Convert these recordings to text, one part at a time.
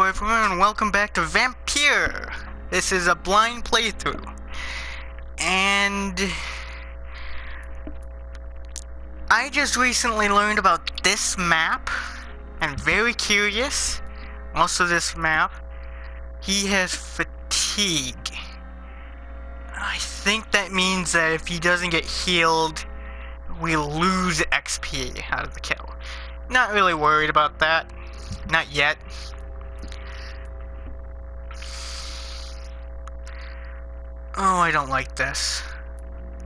Hello everyone and welcome back to Vampyr. This is a blind playthrough. And I just recently learned about this map. I'm very curious. Also this map. He has fatigue. I think that means that if he doesn't get healed, we'll lose XP out of the kill. Not really worried about that. Not yet. Oh, I don't like this.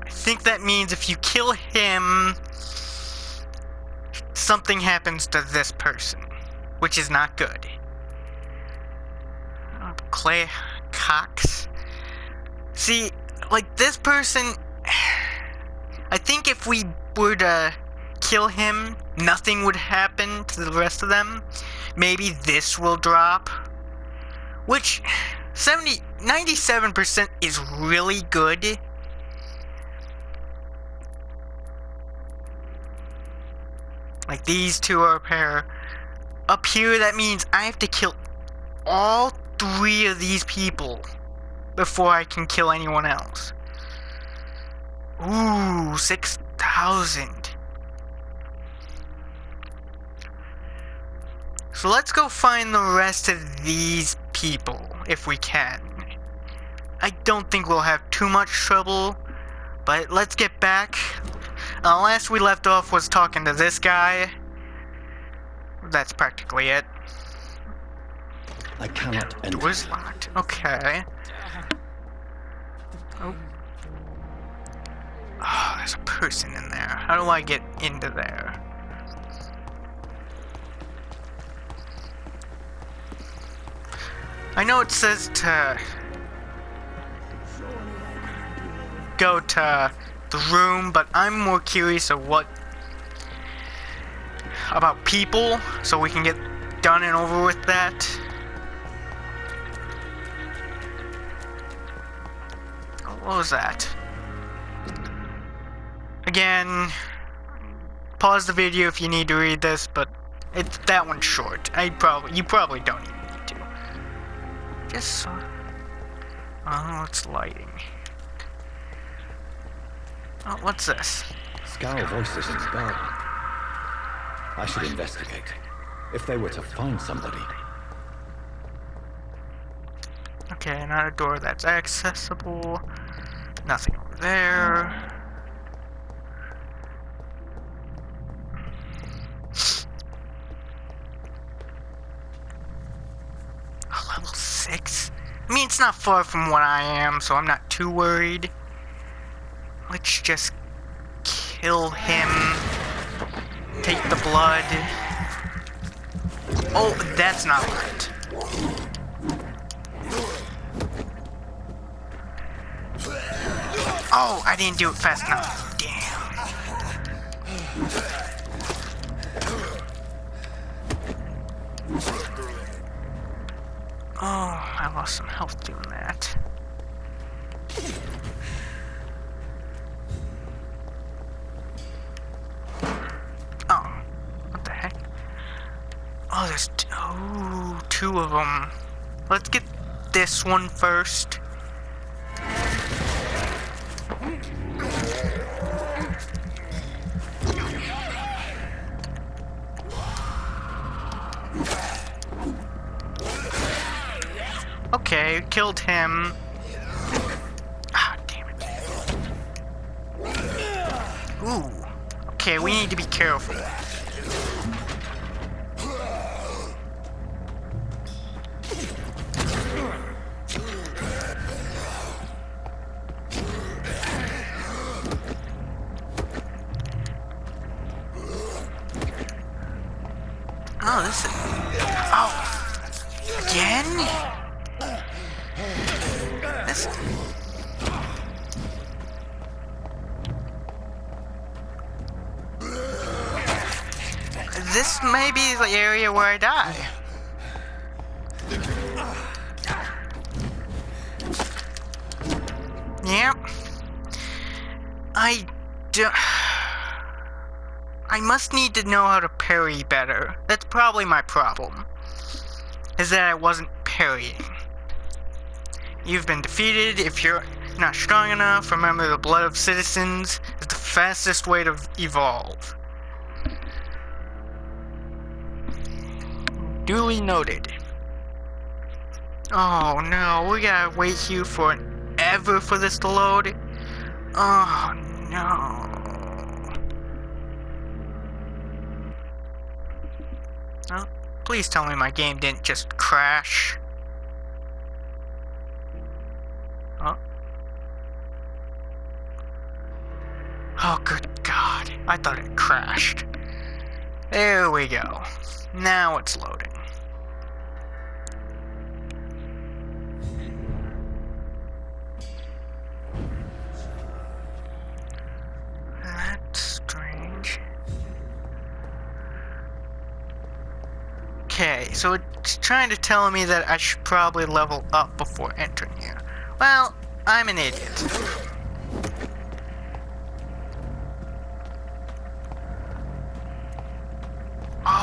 I think that means if you kill him, something happens to this person, which is not good. Clay Cox. See, like this person, I think if we were to kill him, nothing would happen to the rest of them. Maybe this will drop, which 97% is really good. Like these two are a pair. Up here, that means I have to kill all 3 of these people before I can kill anyone else. Ooh, 6,000. So let's go find the rest of these people, if we can. I don't think we'll have too much trouble, but let's get back. Last we left off was talking to this guy. That's practically it. I cannot enter. Door's locked. Okay. Oh. Oh, there's a person in there. How do I get into there? I know it says to go to the room, but I'm more curious of about people, so we can get done and over with that. What was that? Again, pause the video if you need to read this, but that one's short. You probably don't even need to. Just so. Oh, it's lighting. Oh, what's this? Scowl voices in the garden. I should investigate. If they were to find somebody. Okay, not a door that's accessible. Nothing over there. Oh, level 6? I mean, it's not far from what I am, so I'm not too worried. Let's just kill him. Take the blood. Oh, that's not right. Oh, I didn't do it fast enough. Damn. Oh, I lost some health doing that. Oh, what the heck? Oh, there's 2 of them. Let's get this one first. Okay, killed him. Ah, damn it. Ooh. Okay, we need to be careful. Oh, this is... Oh. Again? This may be the area where I die. Yep. I must need to know how to parry better. That's probably my problem. is that I wasn't parrying. You've been defeated. If you're not strong enough, remember the blood of citizens is the fastest way to evolve. Duly noted. Oh no, we gotta wait here forever for this to load. Oh no. Oh, please tell me my game didn't just crash. Oh. Oh, good God. I thought it crashed. There we go. Now it's loading. That's strange. Okay, so it's trying to tell me that I should probably level up before entering here. Well, I'm an idiot.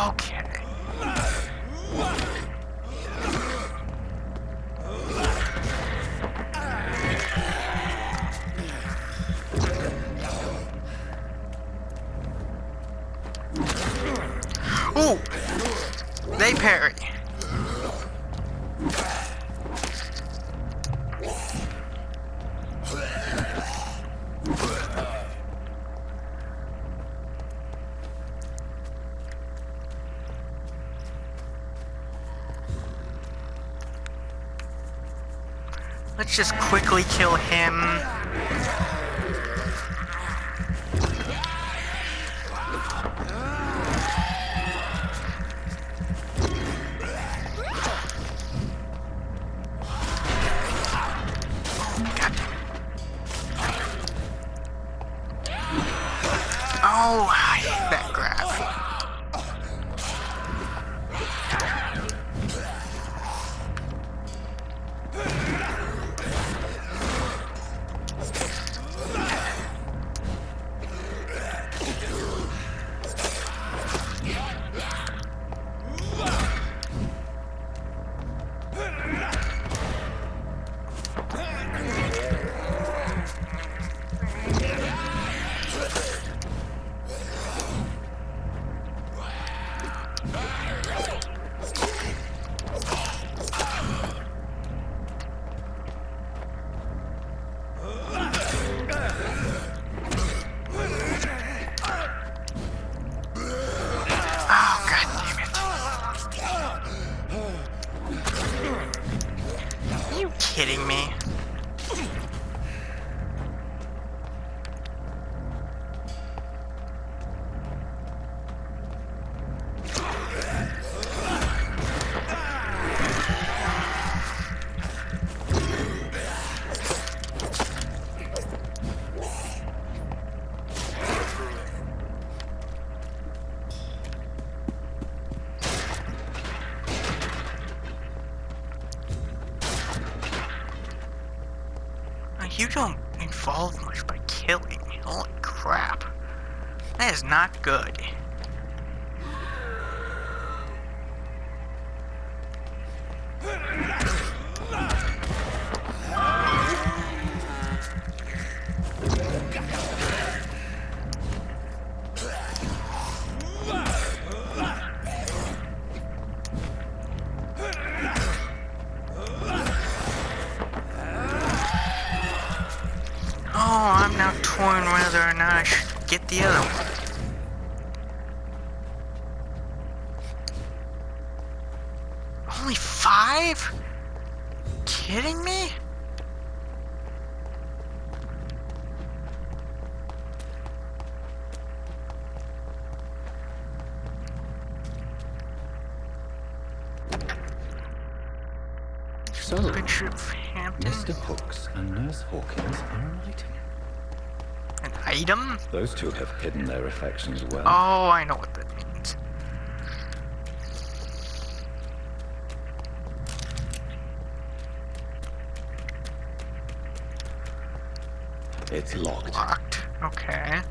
Okay. Ooh! They parry. Let's just quickly kill him. Oh, I hate that grab. Kidding me? You don't evolve much by killing. Holy crap. That is not good. Oh, I'm now torn whether or not I should get the other one. Only 5? Kidding me? So, Mr. Hooks and Nurse Hawkins are an item. An item? Those two have hidden their affections well. Oh, I know what that means. It's locked. Locked. Okay.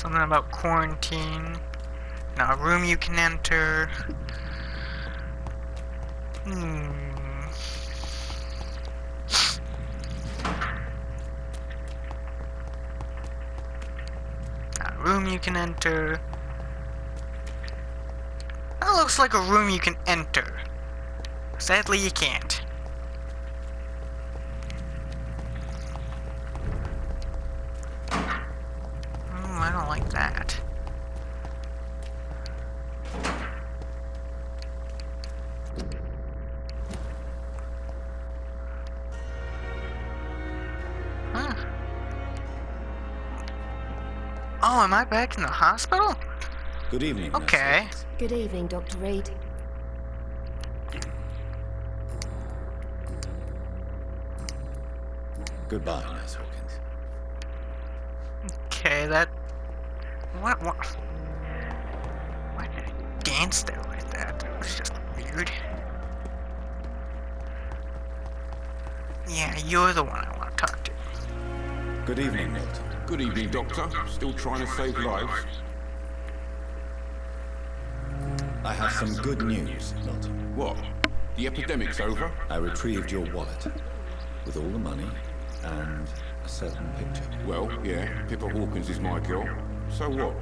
Something about quarantine. Now, a room you can enter. A room you can enter. That looks like a room you can enter. Sadly, you can't. I don't like that. Huh. Oh, am I back in the hospital? Good evening. Okay. Nurse. Good evening, Dr. Reed. Goodbye, Nurse Hawkins. Okay, that... What? Why did I dance there like that? That was just weird. Yeah, you're the one I want to talk to. Good evening, Milton. Good evening, Doctor. Still trying to save lives? I have some good news, Milton. What? The epidemic's over? I retrieved your wallet with all the money and a certain picture. Well, yeah, Pippa Hawkins is my girl. So what?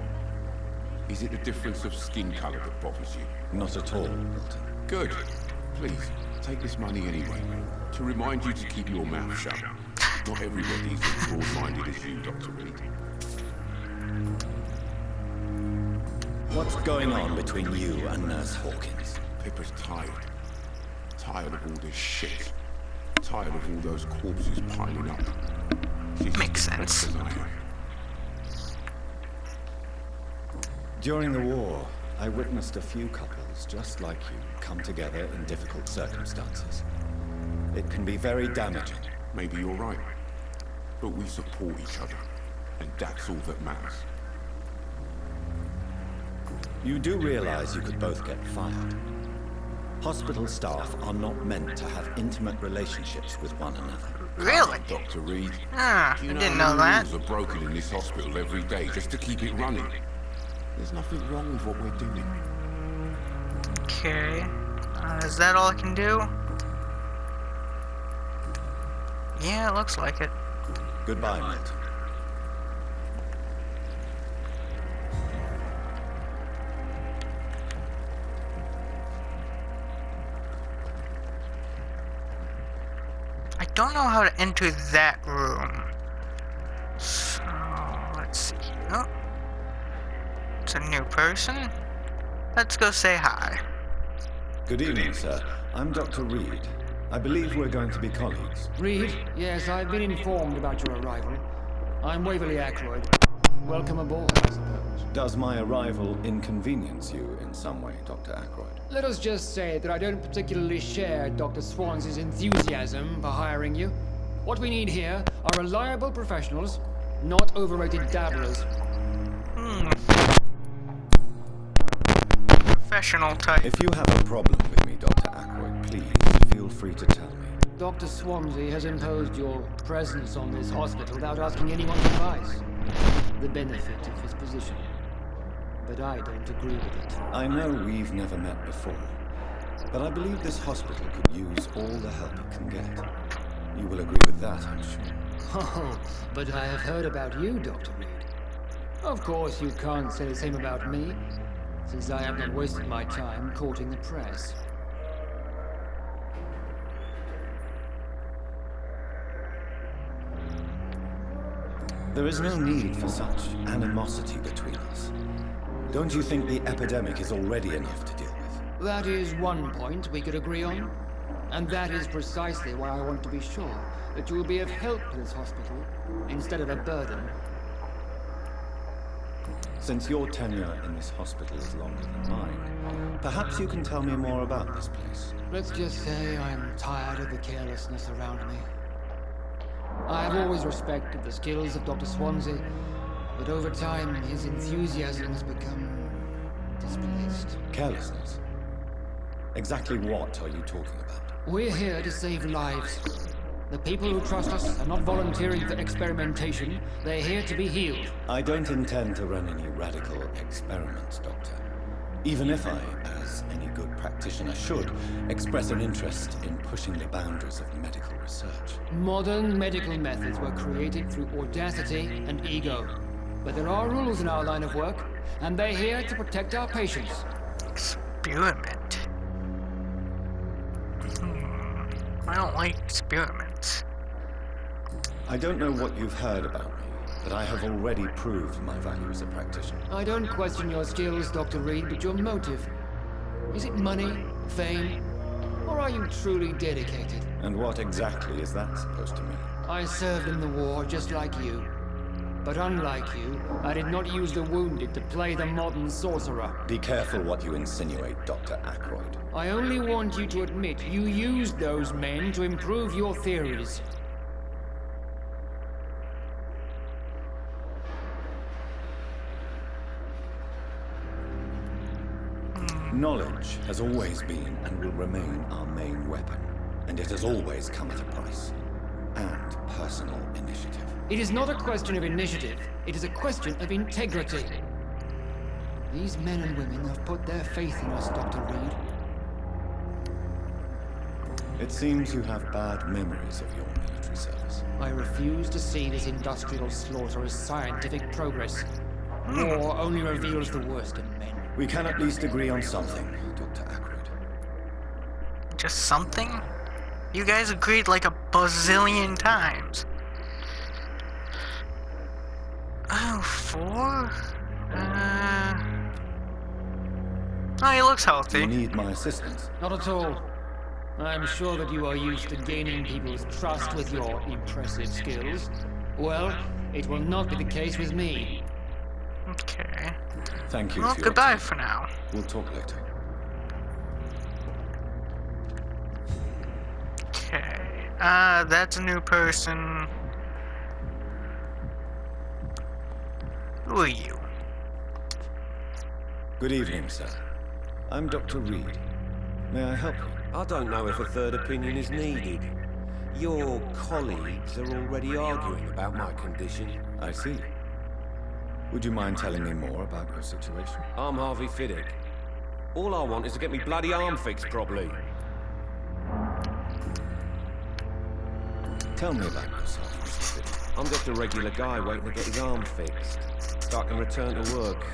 Is it the difference of skin colour that bothers you? Not at all, Milton. Good. Please, take this money anyway. To remind you to keep your mouth shut. Not everybody's as broad-minded as you, Dr. Reed. What's going on between you and Nurse Hawkins? Pippa's tired. Tired of all this shit. Tired of all those corpses piling up. She's Makes as depressed sense. as I am. During the war, I witnessed a few couples just like you come together in difficult circumstances. It can be very damaging. Maybe you're right. But we support each other. And that's all that matters. You do realize you could both get fired. Hospital staff are not meant to have intimate relationships with one another. Really? Dr. Reed. Ah, I You know, didn't know that. rules are broken in this hospital every day just to keep it running. There's nothing wrong with what we're doing. Okay. Is that all I can do? Yeah, it looks like it. Goodbye, Milton. I don't know how to enter that room. So, let's see. Oh. It's a new person. Let's go say hi. Good evening, sir. I'm Dr. Reed. I believe we're going to be colleagues. Reed? Yes, I've been informed about your arrival. I'm Waverly Ackroyd. Welcome aboard, I suppose. Does my arrival inconvenience you in some way, Dr. Ackroyd? Let us just say that I don't particularly share Dr. Swans's enthusiasm for hiring you. What we need here are reliable professionals, not overrated dabblers. Professional type. If you have a problem with me, Dr. Ackroyd, please feel free to tell me. Dr. Swansea has imposed your presence on this hospital without asking anyone's advice. The benefit of his position. But I don't agree with it. I know we've never met before, but I believe this hospital could use all the help it can get. You will agree with that, I'm sure. Oh, but I have heard about you, Dr. Reed. Of course, you can't say the same about me, since I have not wasted my time courting the press. There is no need for such animosity between us. Don't you think the epidemic is already enough to deal with? That is one point we could agree on. And that is precisely why I want to be sure that you will be of help to this hospital, instead of a burden. Since your tenure in this hospital is longer than mine, perhaps you can tell me more about this place. Let's just say I'm tired of the carelessness around me. I have always respected the skills of Dr. Swansea, but over time his enthusiasm has become displaced. Carelessness? Exactly what are you talking about? We're here to save lives. The people who trust us are not volunteering for experimentation. They're here to be healed. I don't intend to run any radical experiments, Doctor. Even if I, as any good practitioner should, express an interest in pushing the boundaries of medical research. Modern medical methods were created through audacity and ego. But there are rules in our line of work, and they're here to protect our patients. Experiment. I don't like experiments. I don't know what you've heard about me, but I have already proved my value as a practitioner. I don't question your skills, Dr. Reed, but your motive. Is it money, fame, or are you truly dedicated? And what exactly is that supposed to mean? I served in the war just like you. But unlike you, I did not use the wounded to play the modern sorcerer. Be careful what you insinuate, Dr. Aykroyd. I only want you to admit you used those men to improve your theories. Knowledge has always been and will remain our main weapon, and it has always come at a price. And personal initiative. It is not a question of initiative, it is a question of integrity. These men and women have put their faith in us, Dr. Reed. It seems you have bad memories of your military service. I refuse to see this industrial slaughter as scientific progress. War only reveals the worst in men. We can at least agree on something, Dr. Aykroyd. Just something? You guys agreed like a bazillion times. Oh, 4? Oh, he looks healthy. You need my assistance? Not at all. I'm sure that you are used to gaining people's trust with your impressive skills. Well, it will not be the case with me. Okay. Thank you Well, for your goodbye time. for now. We'll talk later. Okay. That's a new person. Who are you? Good evening, sir. I'm Dr. Reed. May I help you? I don't know if a third opinion is needed. Your colleagues are already arguing about my condition. I see. Would you mind telling me more about your situation? I'm Harvey Fiddick. All I want is to get me bloody arm fixed properly. Tell me about yourself, Mr. Fiddick. I'm just a regular guy waiting to get his arm fixed, so I can return to work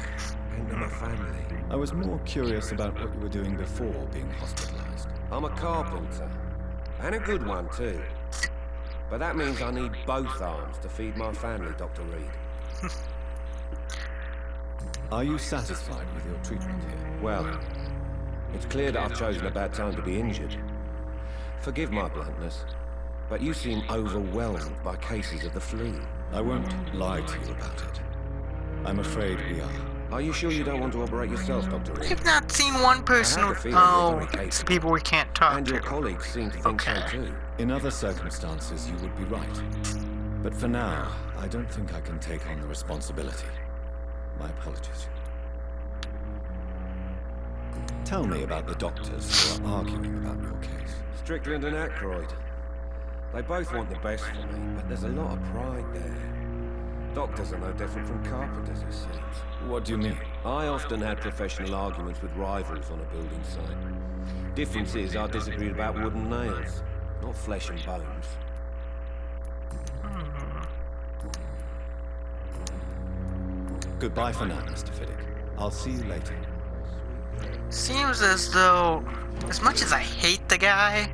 and to my family. I was more curious about what you were doing before being hospitalized. I'm a carpenter, and a good one too. But that means I need both arms to feed my family, Dr. Reed. Are you satisfied with your treatment here? Well, it's clear that I've chosen a bad time to be injured. Forgive my bluntness, but you seem overwhelmed by cases of the flu. I won't lie to you about it. I'm afraid we are. Are you sure you don't want to operate yourself, Dr. Reed? I've not seen one person I have with. a feeling you're Oh, very it's the capable. people we can't talk And to. your colleagues seem to think so Okay. too. In other circumstances, you would be right. But for now, I don't think I can take on the responsibility. My apologies. Tell me about the doctors who are arguing about your case. Strickland and Aykroyd. They both want the best for me, but there's a lot of pride there. Doctors are no different from carpenters, it seems. What do you mean? I often had professional arguments with rivals on a building site. Difference is I disagreed about wooden nails, not flesh and bones. Goodbye for now, Mr. Fiddick. I'll see you later. Seems as though, as much as I hate the guy,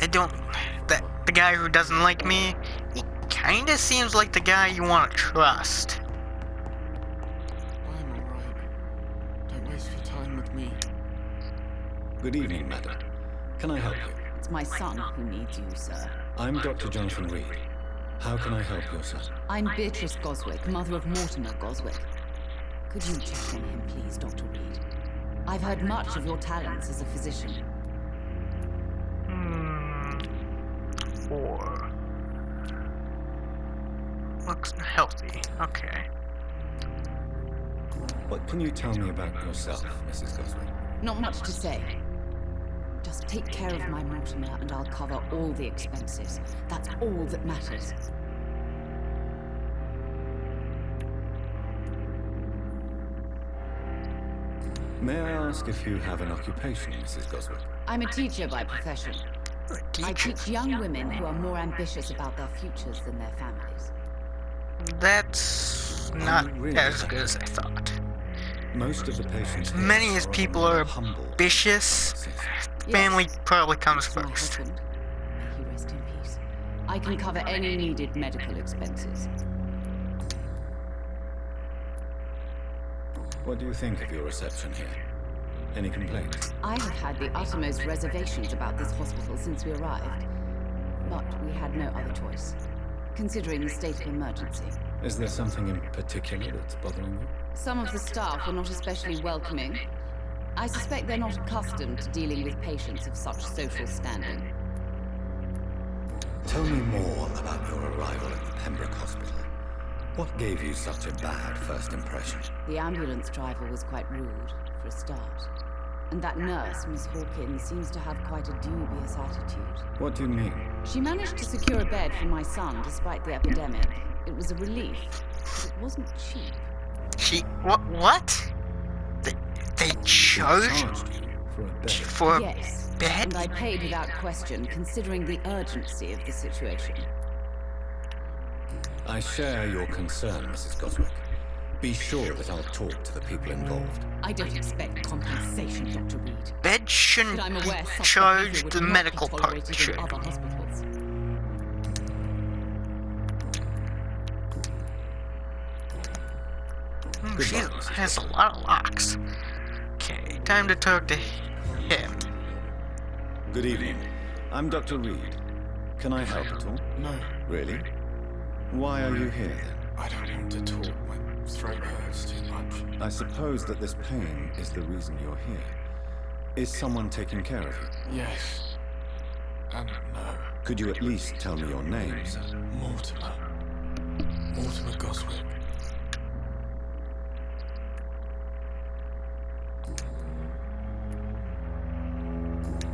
the guy who doesn't like me, he kinda seems like the guy you want to trust. I'm alright. Don't waste your time with me. Good evening, madam. Can I help you? It's my son who needs you, sir. I'm Dr. Jonathan Reed. How can I help your son? I'm Beatrice Goswick, mother of Mortimer Goswick. Could you check on him, please, Dr. Reed? I've heard much of your talents as a physician. 4. Looks healthy. Okay. What can you tell me about yourself, Mrs. Goswick? Not much to say. Just take care of my Mortimer and I'll cover all the expenses. That's all that matters. May I ask if you have an occupation, Mrs. Goswick? I'm a teacher by profession. I teach young women who are more ambitious about their futures than their families. That's not really as good as I thought. Most of the patients here Many as are of a people more are humble ambitious, process. family probably comes My first. husband, may he rest in peace. I can cover any needed medical expenses. What do you think of your reception here? Any complaints? I have had the uttermost reservations about this hospital since we arrived. But we had no other choice, considering the state of emergency. Is there something in particular that's bothering you? Some of the staff were not especially welcoming. I suspect they're not accustomed to dealing with patients of such social standing. Tell me more about your arrival at the Pembroke Hospital. What gave you such a bad first impression? The ambulance driver was quite rude, for a start. And that nurse, Miss Hawkins, seems to have quite a dubious attitude. What do you mean? She managed to secure a bed for my son despite the epidemic. It was a relief, but it wasn't cheap. What? They charged Charged you for a bed? for a Yes, bed? and I paid without question, considering the urgency of the situation. I share your concern, Mrs. Goswick. Be sure that I'll talk to the people involved. I don't expect compensation, Dr. Reed. Bed shouldn't But I'm be aware such behavior charged, would the not be medical part tolerated in should. other hospitals. She has a lot of locks. Okay, time to talk to him. Good evening. I'm Dr. Reed. Can I help at all? No, Really? Why are you here then? I don't want to talk. My throat hurts too much. I suppose that this pain is the reason you're here. Is someone taking care of you? Yes. And no. Could you at least tell me your name, sir? Mortimer. Mortimer Goswick.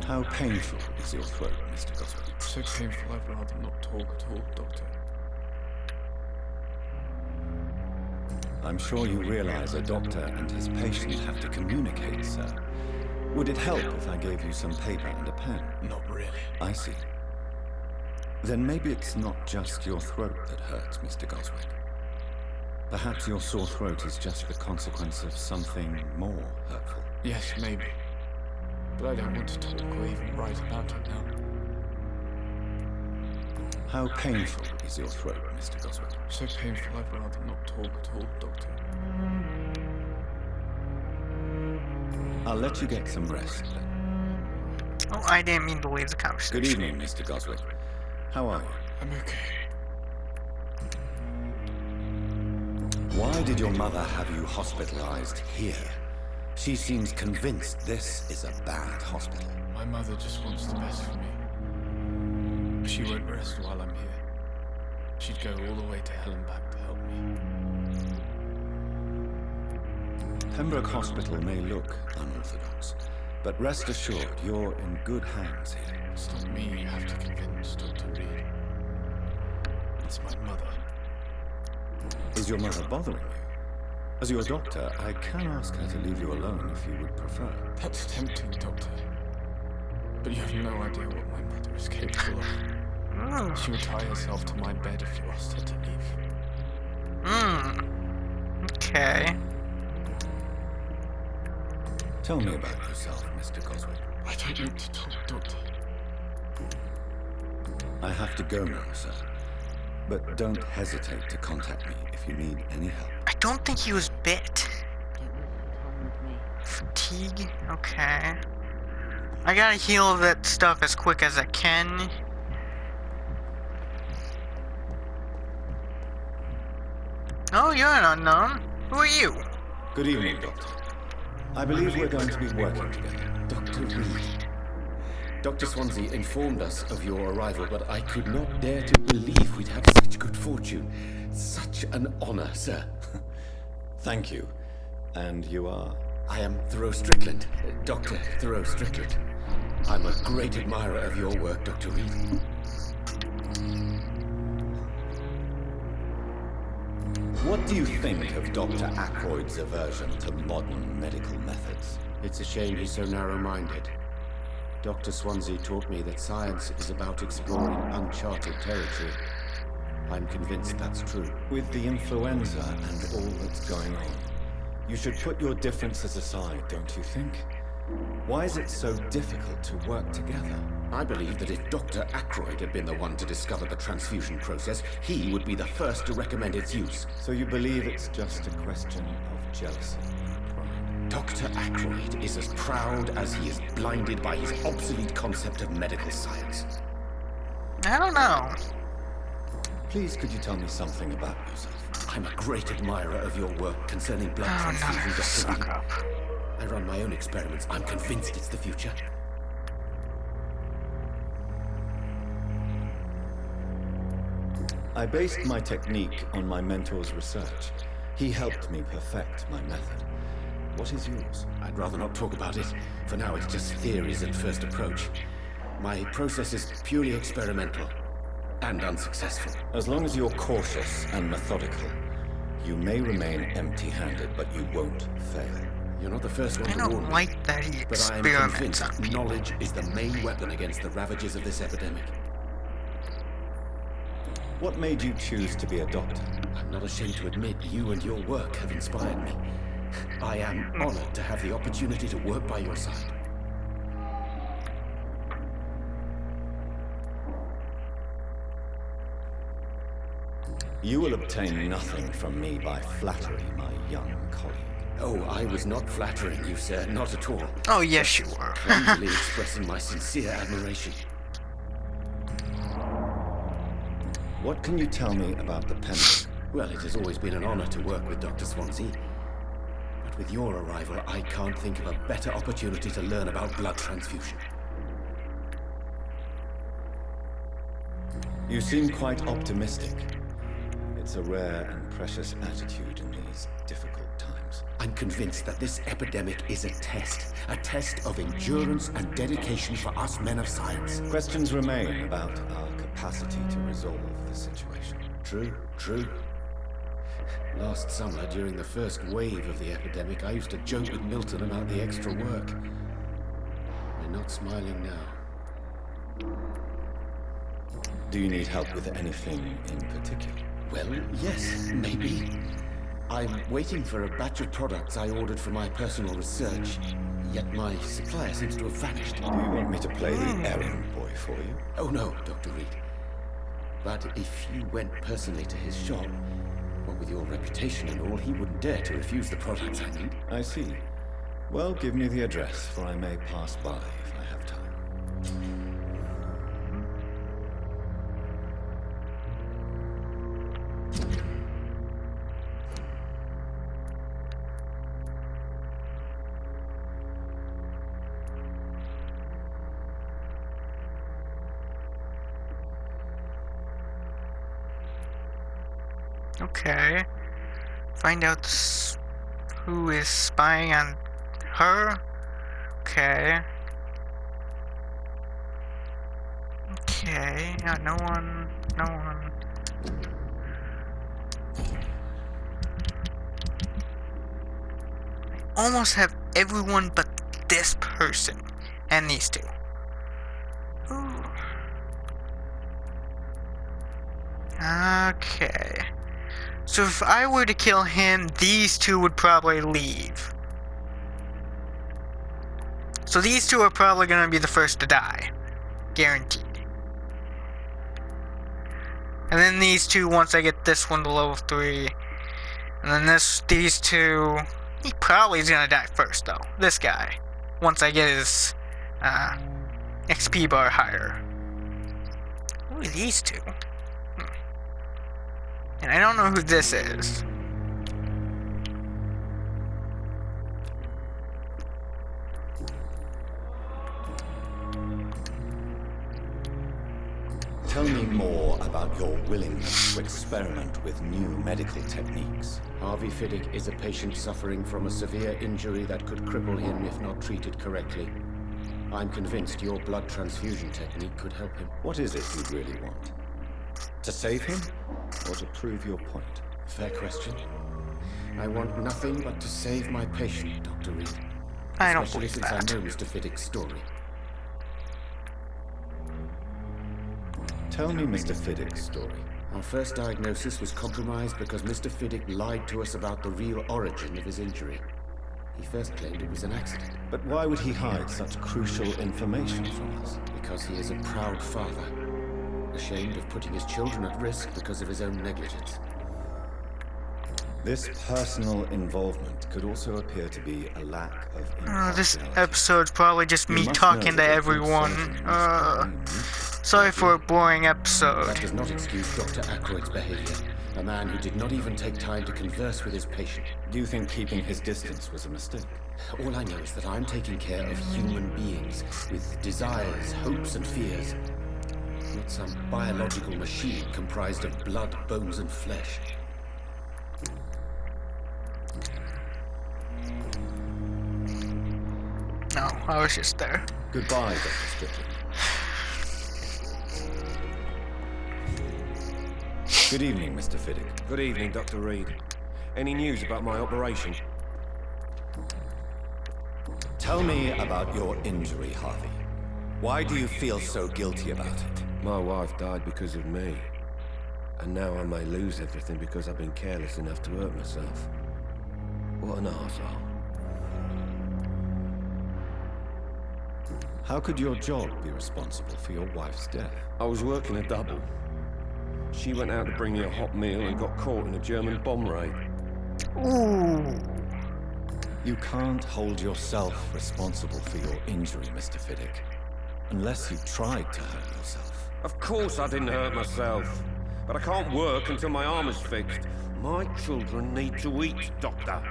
How painful is your throat, Mr. Goswick? So painful I'd rather not talk at all, Doctor. I'm sure you realize a doctor and his patient have to communicate, sir. Would it help if I gave you some paper and a pen? Not really. I see. Then maybe it's not just your throat that hurts, Mr. Goswick. Perhaps your sore throat is just the consequence of something more hurtful. Yes, maybe. But I don't want to talk or even write about it now. How painful is your throat, Mr. Goswick? So painful I'd rather not talk at all, Doctor. I'll let you get some rest then. Oh, I didn't mean to leave the conversation. Good evening, Mr. Goswick. How are you? I'm okay. Why did your mother have you hospitalized here? She seems convinced this is a bad hospital. My mother just wants the best for me. She won't rest while I'm here. She'd go all the way to hell and back to help me. Pembroke Hospital may look unorthodox, but rest assured you're in good hands here. It's not me you have to convince, Dr. Reed. It's my mother. Is your mother bothering you? As your doctor, I can ask her to leave you alone if you would prefer. That's tempting, Doctor. But you have no idea what my mother is capable of. She would tie herself to my bed if you asked her to leave. Okay. Tell me about yourself, Mr. Goswick. I don't want to talk, Doctor. I have to go now, sir. But don't hesitate to contact me if you need any help. I don't think he was bit. Don't waste time with me. Fatigue? Okay. I gotta heal that stuff as quick as I can. Oh, you're an unknown. Who are you? Good evening, Doctor. I believe we're going to be working together. Dr. Reed. Dr. Swansea informed us of your arrival, but I could not dare to believe we'd have such good fortune. Such an honor, sir. Thank you. And you are? I am Thoreau Strickland, Dr. Thoreau Strickland. I'm a great admirer of your work, Dr. Reed. What do you think of Dr. Ackroyd's aversion to modern medical methods? It's a shame he's so narrow-minded. Dr. Swansea taught me that science is about exploring uncharted territory. I'm convinced that's true. With the influenza and all that's going on, you should put your differences aside, don't you think? Why is it so difficult to work together? I believe that if Dr. Ackroyd had been the one to discover the transfusion process, he would be the first to recommend its use. So you believe it's just a question of jealousy and pride? Dr. Ackroyd is as proud as he is blinded by his obsolete concept of medical science. I don't know. Please, could you tell me something about yourself? I'm a great admirer of your work concerning blood transfusion, Dr. Suck Reed. up. I run my own experiments. I'm convinced it's the future. I based my technique on my mentor's research. He helped me perfect my method. What is yours? I'd rather not talk about it. For now, it's just theories at first approach. My process is purely experimental and unsuccessful. As long as you're cautious and methodical, you may remain empty-handed, but you won't fail. You're not the first one I to warn don't me, like that he but I am experiments convinced on people. knowledge is the main weapon against the ravages of this epidemic. What made you choose to be a doctor? I'm not ashamed to admit you and your work have inspired me. I am honored to have the opportunity to work by your side. You will obtain nothing from me by flattery, my young colleague. Oh, I was not flattering you, sir. Not at all. Oh, yes, you were. Clumsily expressing my sincere admiration. What can you tell me about the pandemic? Well, it has always been an honor to work with Dr. Swansea. But with your arrival, I can't think of a better opportunity to learn about blood transfusion. You seem quite optimistic. It's a rare and precious attitude in these difficult times. I'm convinced that this epidemic is a test of endurance and dedication for us men of science. Questions remain about our capacity to resolve the situation. True. Last summer, during the first wave of the epidemic, I used to joke with Milton about the extra work. We're not smiling now. Do you need help with anything in particular? Well, yes, maybe. I'm waiting for a batch of products I ordered for my personal research, yet my supplier seems to have vanished. Do you want me to play the errand boy for you? Oh no, Dr. Reed. But if you went personally to his shop, what with your reputation and all, he wouldn't dare to refuse the products I need. I see. Well, give me the address, for I may pass by if I have time. Okay. Find out who is spying on her. Okay. Yeah, no one. I almost have everyone but this person. And these two. Ooh. Okay. So if I were to kill him, these two would probably leave. So these two are probably going to be the first to die. Guaranteed. And then these two, once I get this one to level 3. And then these two... He probably is going to die first, though. This guy. Once I get his XP bar higher. Who are these two? And I don't know who this is. Tell me more about your willingness to experiment with new medical techniques. Harvey Fiddick is a patient suffering from a severe injury that could cripple him if not treated correctly. I'm convinced your blood transfusion technique could help him. What is it you really want? To save him, or to prove your point? Fair question. I want nothing but to save my patient, Dr. Reed. I don't Especially believe since that. I know Mr. Fiddick's story. Tell me Mr. Fiddick's story. Our first diagnosis was compromised because Mr. Fiddick lied to us about the real origin of his injury. He first claimed it was an accident. But why would he hide such crucial information from us? Because he is a proud father, ashamed of putting his children at risk because of his own negligence. This personal involvement could also appear to be a lack of This impartiality. episode's probably just You me must talking know to that everyone. good surgeons Sorry for a boring That episode. does not excuse Dr. Aykroyd's behavior. A man who did not even take time to converse with his patient. Do you think keeping his distance was a mistake? All I know is that I'm taking care of human beings with desires, hopes, and fears. Not some biological machine comprised of blood, bones, and flesh. No, I was just there. Goodbye, Dr. Strickland. Good evening, Mr. Fiddick. Good evening, Dr. Reed. Any news about my operation? Tell me about your injury, Harvey. Why do you feel so guilty about it? My wife died because of me. And now I may lose everything because I've been careless enough to hurt myself. What an arsehole. How could your job be responsible for your wife's death? I was working a double. She went out to bring me a hot meal and got caught in a German bomb raid. Ooh. You can't hold yourself responsible for your injury, Mr. Fiddick. Unless you tried to hurt yourself. Of course I didn't hurt myself. But I can't work until my arm is fixed. My children need to eat, Doctor.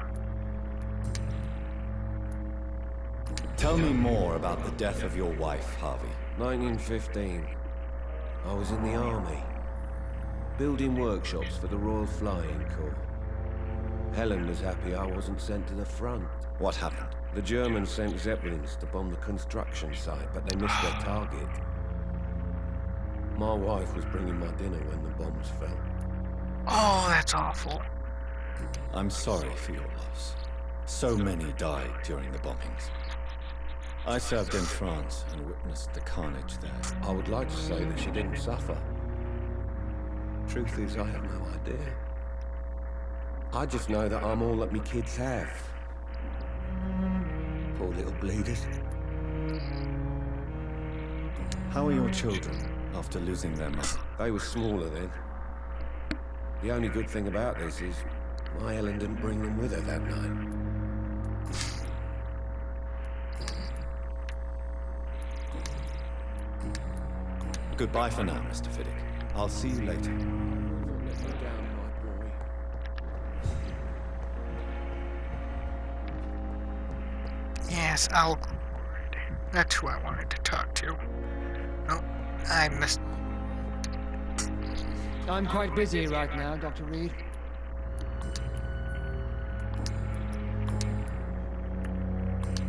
Tell me more about the death of your wife, Harvey. 1915. I was in the army. Building workshops for the Royal Flying Corps. Helen was happy I wasn't sent to the front. What happened? The Germans sent Zeppelins to bomb the construction site, but they missed their target. My wife was bringing my dinner when the bombs fell. Oh, that's awful. I'm sorry for your loss. So many died during the bombings. I served in France and witnessed the carnage there. I would like to say that she didn't suffer. Truth is, I have no idea. I just know that I'm all that me kids have. Poor little bleeders. How are your children after losing their mother? They were smaller then. The only good thing about this is my Helen didn't bring them with her that night. Goodbye for now, Mr. Fiddick. I'll see you later. Yes, Alfred. That's who I wanted to talk to. Oh, I missed. I'm quite busy right now, Dr. Reed.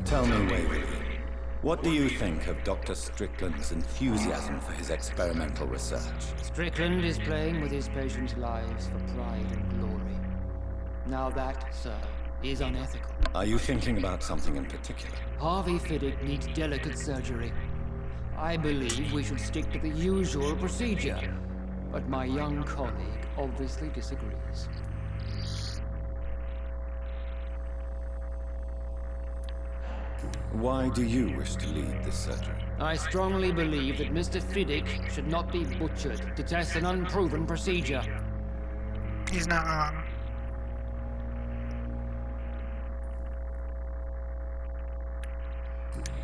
Tell me, Waverly, what do you think of Dr. Strickland's enthusiasm for his experimental research? Strickland is playing with his patients' lives for pride and glory. Now that, sir, is unethical. Are you thinking about something in particular? Harvey Fiddick needs delicate surgery. I believe we should stick to the usual procedure, but my young colleague obviously disagrees. Why do you wish to lead this surgery? I strongly believe that Mr. Fiddick should not be butchered to test an unproven procedure. He's not wrong.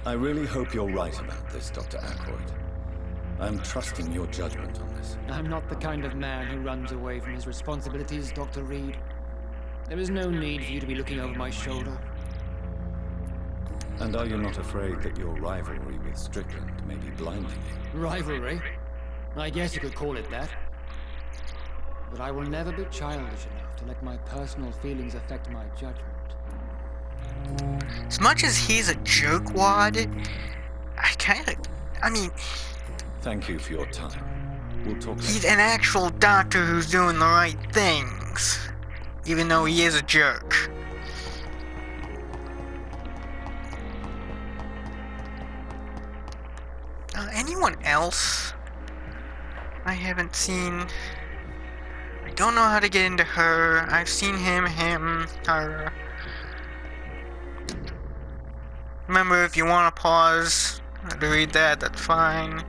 I really hope you're right about this, Dr. Aykroyd. I'm trusting your judgment on this. I'm not the kind of man who runs away from his responsibilities, Dr. Reed. There is no need for you to be looking over my shoulder. And are you not afraid that your rivalry with Strickland may be blinding you? Rivalry? I guess you could call it that. But I will never be childish enough to let my personal feelings affect my judgment. As much as he's a jerkwad, I mean, Thank you for your time. We'll talk he's later. an actual doctor who's doing the right things, even though he is a jerk. Anyone else I haven't seen? I don't know how to get into her. I've seen him, her. Remember, if you want to pause to read that, that's fine.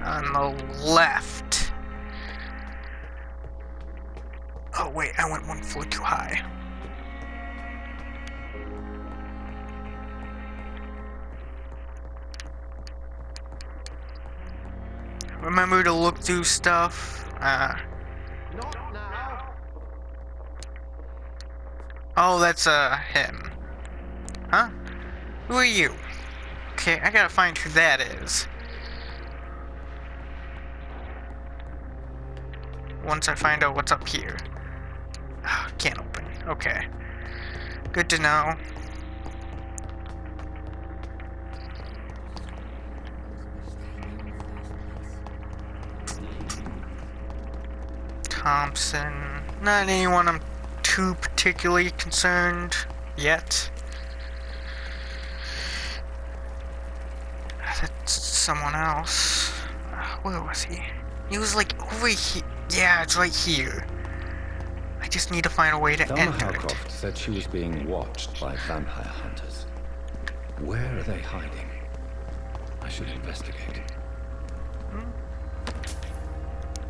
On the left. Oh wait, I went one floor too high. Remember to look through stuff. Oh, that's him. Huh? Who are you? Okay, I gotta find who that is. Once I find out what's up here. Oh, can't open. Okay. Good to know. Thompson. Not anyone I'm too particularly concerned yet. That's someone else. Where was he? He was like over here. Yeah, it's right here. I just need to find a way to Thelma enter Halcroft it. said she was being watched by vampire hunters. Where are they hiding? I should investigate.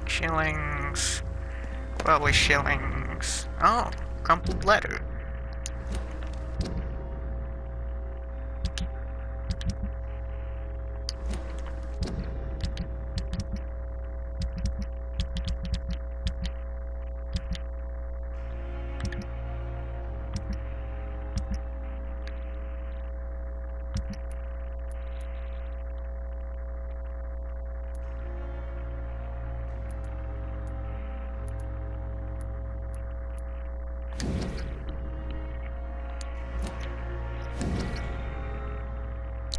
Shillings. Probably shillings. Oh, crumpled letter.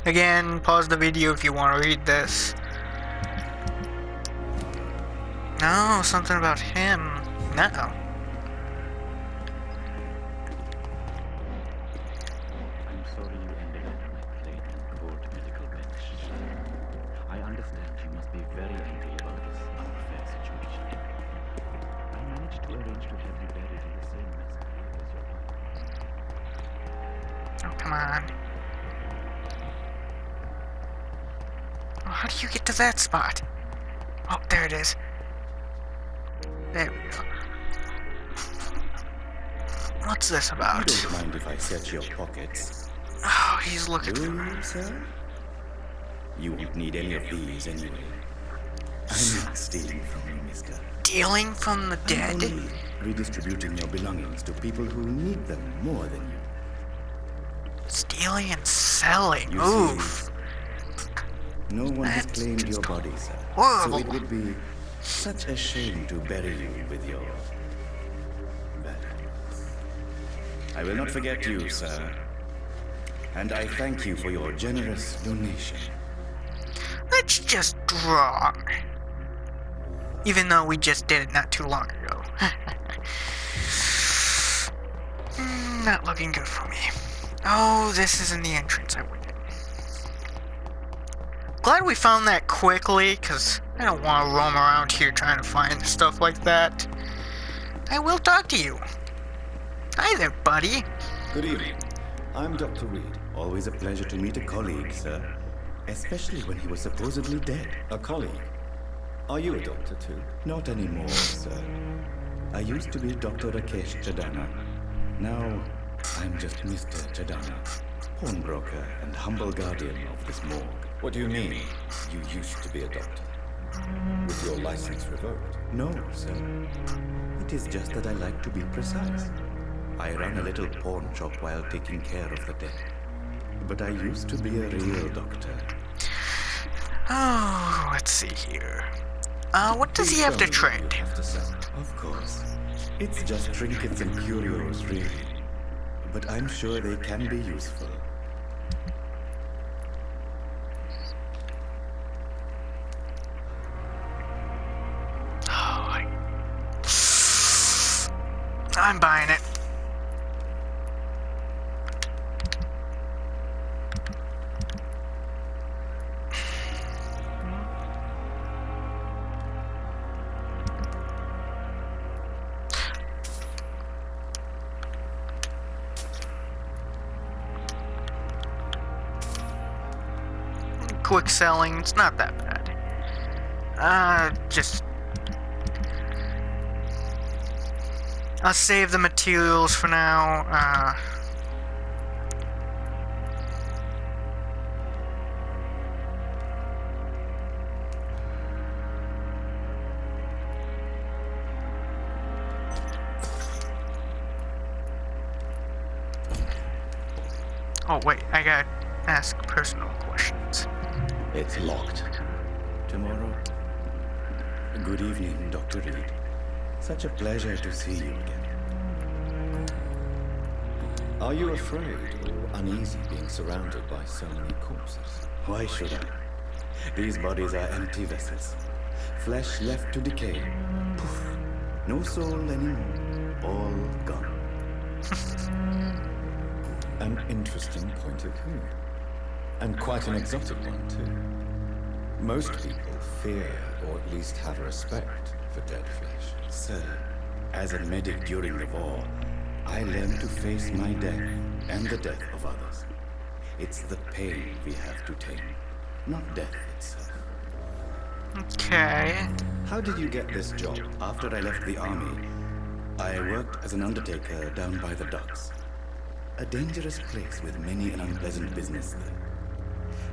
Again, pause the video if you want to read this. No, something about him. No. I'm sorry you ended up on a plain and cold medical bench. I understand you must be very angry about this unfair situation. I managed to arrange to have you buried in the same mass grave as your father. Oh, come on. Oh, how do you get to that spot? Oh, there it is. There we go. What's this You about? don't mind if I search your pockets, Oh, he's looking do for... you, sir? You won't need any of these anyway. I'm not stealing from you, mister. Stealing from the I'm dead? only redistributing your belongings to people who need them more than you. Stealing and selling. You Oof. No one has That's claimed your body, sir. horrible. So it would be such a shame to bury you with your valuables. I will not forget you, sir. And I thank you for your generous donation. That's just wrong. Even though we just did it not too long ago. Not looking good for me. Oh, this isn't the entrance I went in. Glad we found that quickly, because I don't want to roam around here trying to find stuff like that. I will talk to you. Hi there, buddy. Good evening. I'm Dr. Reed. Always a pleasure to meet a colleague, sir. Especially when he was supposedly dead. A colleague? Are you a doctor too? Not anymore, sir. I used to be Dr. Rakesh Chadana. Now, I'm just Mr. Chadana, pawnbroker and humble guardian of this morgue. What do you mean, you used to be a doctor? With your license revoked? No, sir. It is just that I like to be precise. I run a little pawn shop while taking care of the dead. But I used to be a real doctor. Oh, let's see here. What does he have to trade? Have to sell. Of course. It's just trinkets and curios, really. But I'm sure they can be useful. I'm buying it. Quick selling, it's not that bad. Just I'll save the materials for now. Oh wait, I gotta ask personal questions. It's locked. Tomorrow? Good evening, Dr. Reed. Such a pleasure to see you again. Are you afraid or uneasy being surrounded by so many corpses? Why should I? These bodies are empty vessels. Flesh left to decay. Poof. No soul anymore. All gone. An interesting point of view. And quite an exotic one, too. Most people fear, or at least have respect, for dead flesh. Sir, as a medic during the war, I learned to face my death and the death of others. It's the pain we have to tame, not death itself. Okay. How did you get this job? After I left the army, I worked as an undertaker down by the docks. A dangerous place with many an unpleasant business there.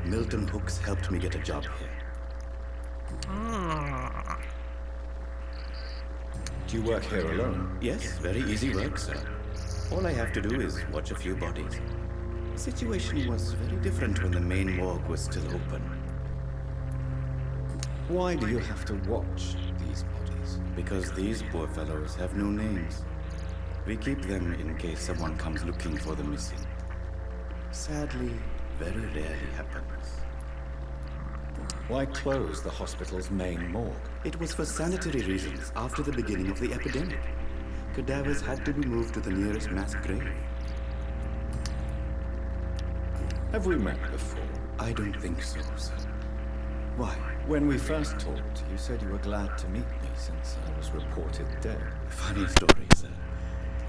Milton Hooks helped me get a job here. Do you work here alone? Yes, very easy work, sir. All I have to do is watch a few bodies. The situation was very different when the main morgue was still open. Why do you have to watch these bodies? Because these poor fellows have no names. We keep them in case someone comes looking for the missing. Sadly, very rarely happens. Why close the hospital's main morgue? It was for sanitary reasons after the beginning of the epidemic. Cadavers had to be moved to the nearest mass grave. Have we met before? I don't think so, sir. Why? When we first talked, you said you were glad to meet me since I was reported dead. Funny story, sir.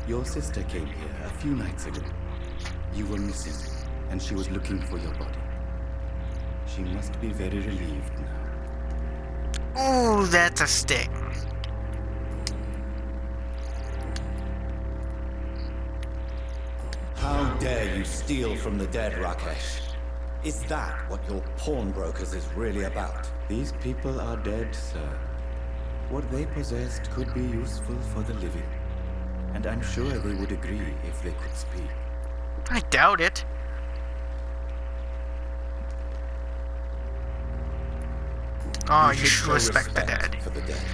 Your sister came here a few nights ago. You were missing, and she was looking for your body. She must be very relieved now. Ooh, that's a stick. How dare you steal from the dead, Rakesh? Is that what your pawnbrokers is really about? These people are dead, sir. What they possessed could be useful for the living. And I'm sure they would agree if they could speak. I doubt it. Oh, you should show respect the dead. for the dead.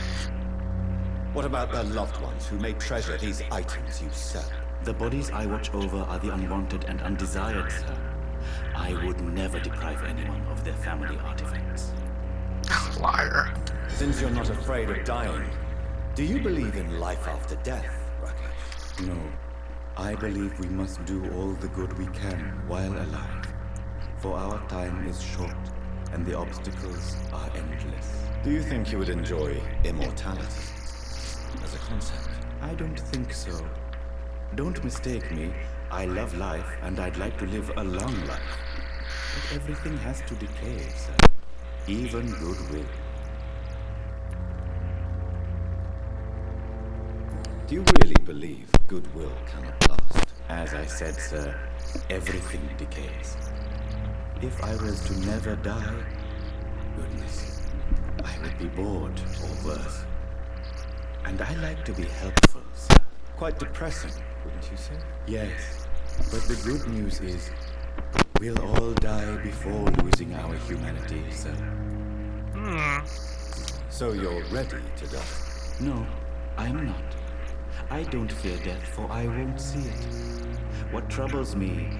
What about their loved ones who may treasure these items you sell? The bodies I watch over are the unwanted and undesired, sir. I would never deprive anyone of their family artifacts. Liar. Since you're not afraid of dying, do you believe in life after death, Rakesh? No. I believe we must do all the good we can while alive. For our time is short, and the obstacles are endless. Do you think you would enjoy immortality as a concept? I don't think so. Don't mistake me. I love life, and I'd like to live a long life. But everything has to decay, sir. Even goodwill. Do you really believe goodwill cannot last? As I said, sir, everything decays. If I was to never die, goodness, I would be bored or worse. And I like to be helpful, sir. Quite depressing, wouldn't you say? Yes, but the good news is, we'll all die before losing our humanity, sir. So you're ready to die? No, I'm not. I don't fear death, for I won't see it. What troubles me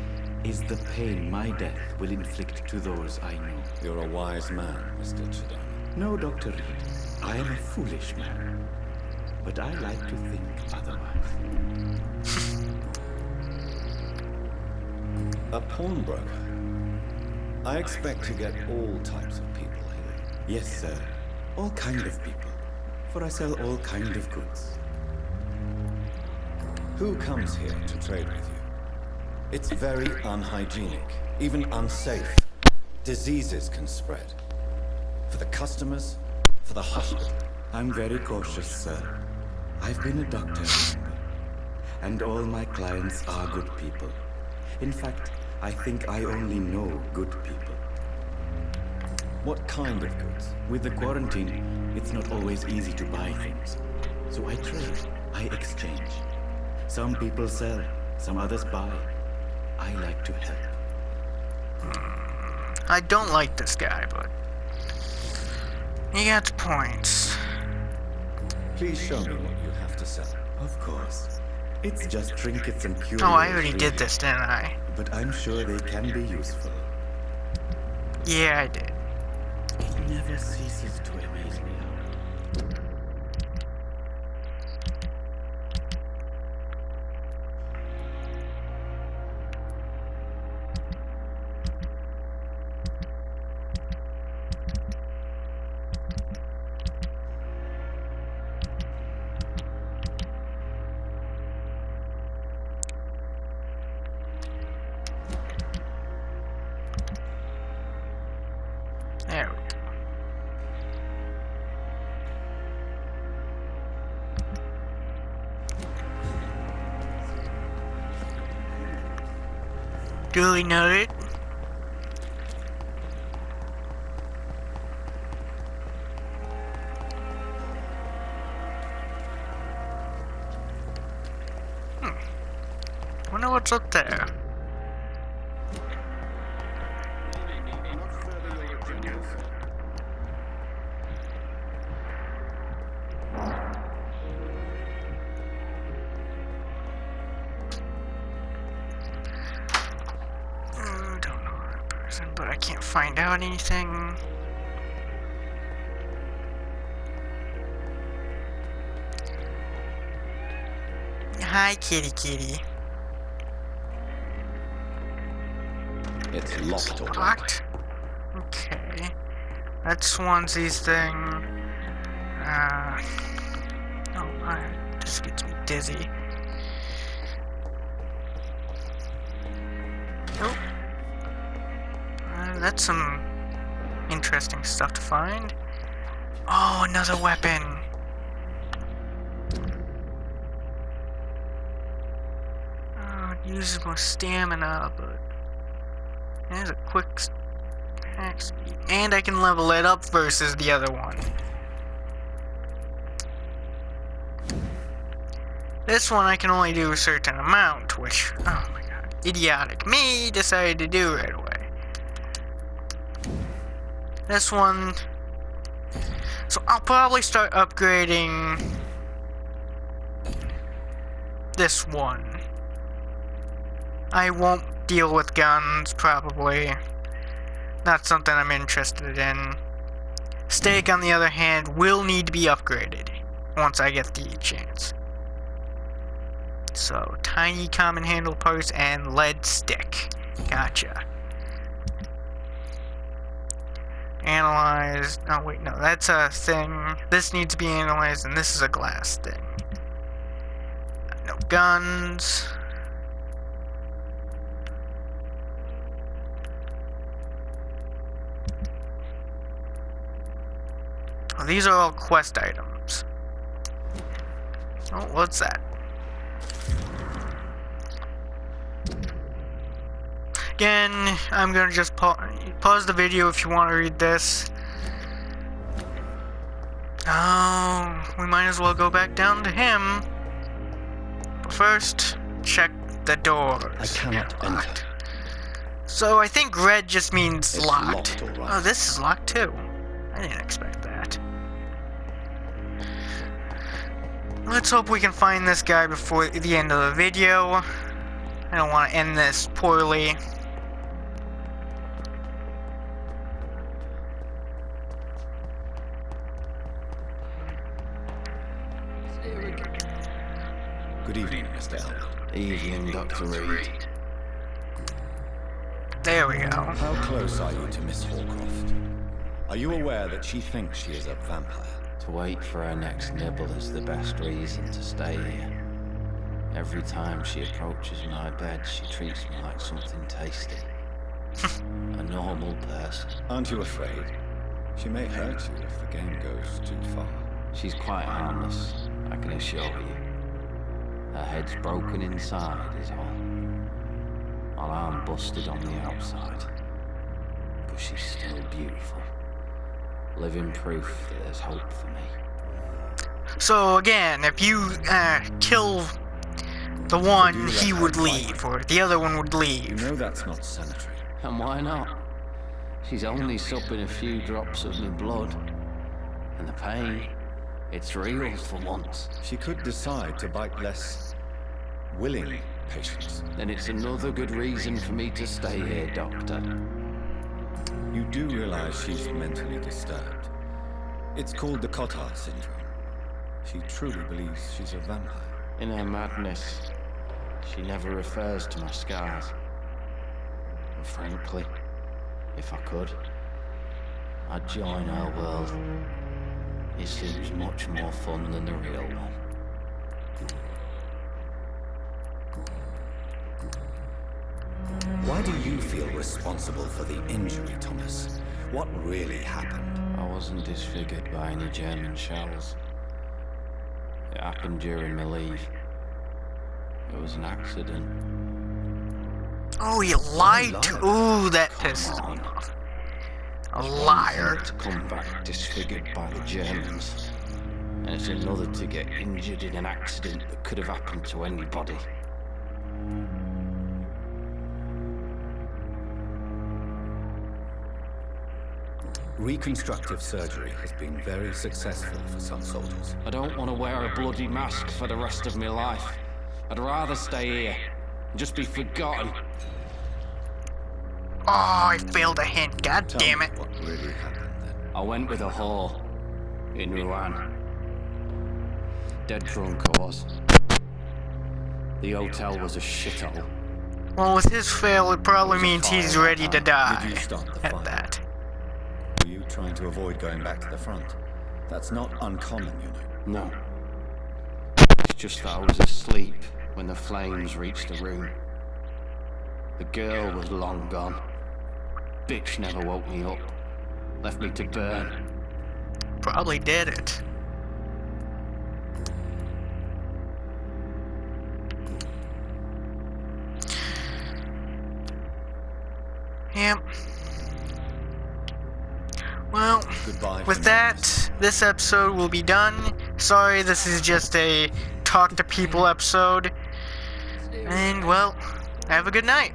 is the pain my death will inflict to those I know. You're a wise man, Mr. Chidama. No, Dr. Reed, I am a foolish man. But I like to think otherwise. A pawnbroker? I expect to get all types of people here. Yes, sir. All kind of people. For I sell all kind of goods. Who comes here to trade with you? It's very unhygienic, even unsafe. Diseases can spread. For the customers, for the hospital. I'm very cautious, sir. I've been a doctor, remember? And all my clients are good people. In fact, I think I only know good people. What kind of goods? With the quarantine, it's not always easy to buy things. So I trade, I exchange. Some people sell, some others buy. I like to help. I don't like this guy, but he got points. Please show me what you have to sell. Of course. It's just trinkets and curios. Oh, I already really. did this, didn't I? But I'm sure they can be useful. Yeah, I did. It never ceases to amaze me. There we go. Duly noted. Wonder what's up there. Don't know that person, but I can't find out anything. Hi, kitty kitty. It's locked already. Locked? Okay. That's Swansea's thing. Oh my, this gets me dizzy. Nope. That's some interesting stuff to find. Oh, another weapon. Oh, it uses more stamina, but there's a quick attack speed. And I can level it up versus the other one. This one I can only do a certain amount, which, oh my god, idiotic me decided to do right away. This one, so I'll probably start upgrading this one. I won't deal with guns, probably. Not something I'm interested in. Stake, on the other hand, will need to be upgraded once I get the chance. So, tiny common handle parts and lead stick. Gotcha. Analyzed. Oh, wait, no, that's a thing. This needs to be analyzed, and this is a glass thing. No guns. Oh, these are all quest items. Oh, what's that? Again, I'm gonna just pause the video if you want to read this. Oh, we might as well go back down to him. But first, check the doors. I cannot enter. So I think red just means It's locked. locked, all right. Oh, this is locked too. I didn't expect that. let's hope we can find this guy before the end of the video. I don't want to end this poorly. Good evening, Mr. Elwood. Evening, Dr. Reed. There we go. How close are you to Miss Hallcroft? Are you aware that she thinks she is a vampire? To wait for her next nibble is the best reason to stay here. Every time she approaches my bed, she treats me like something tasty. A normal person. Aren't you afraid? She may hurt you if the game goes too far. She's quite harmless, I can assure you. Her head's broken inside is all. While I'm busted on the outside. But she's still beautiful. Living proof that there's hope for me. So again, if you kill the one, he would leave, or the other one would You leave. know that's not sanitary. And why not? She's only supping a few drops of my blood. And the pain, it's real for once. She could decide to bite less willing patients. Then it's another good reason for me to stay here, Doctor. You do realize she's mentally disturbed. It's called the Cotard syndrome. She truly believes she's a vampire. In her madness, she never refers to my scars. And frankly, if I could, I'd join her world. It seems much more fun than the real one. Why do you feel responsible for the injury, Thomas? What really happened? I wasn't disfigured by any German shells. It happened during my leave. It was an accident. Oh, you lied to. Ooh, that Come pissed me on. off. A It's one liar. thing to come back disfigured by the Germans, and it's another to get injured in an accident that could have happened to anybody. Reconstructive surgery has been very successful for some soldiers. I don't want to wear a bloody mask for the rest of my life. I'd rather stay here and just be forgotten. Oh, I failed a hint. God Tell damn me it. what really happened then. I went with a whore in Rouen. Dead drunk I was. The hotel was a shithole. Well, with his fail, it probably There's a means he's fire ready to outside. die. Did you start the At fire? that. Were you trying to avoid going back to the front? That's not uncommon, you know. No. It's just that I was asleep when the flames reached the room. The girl was long gone. Bitch never woke me up. Left me to burn. Probably did it. Yep. Well, Goodbye. with for now, that, mister. this episode will be done. Sorry, this is just a talk to people episode. And, well, have a good night.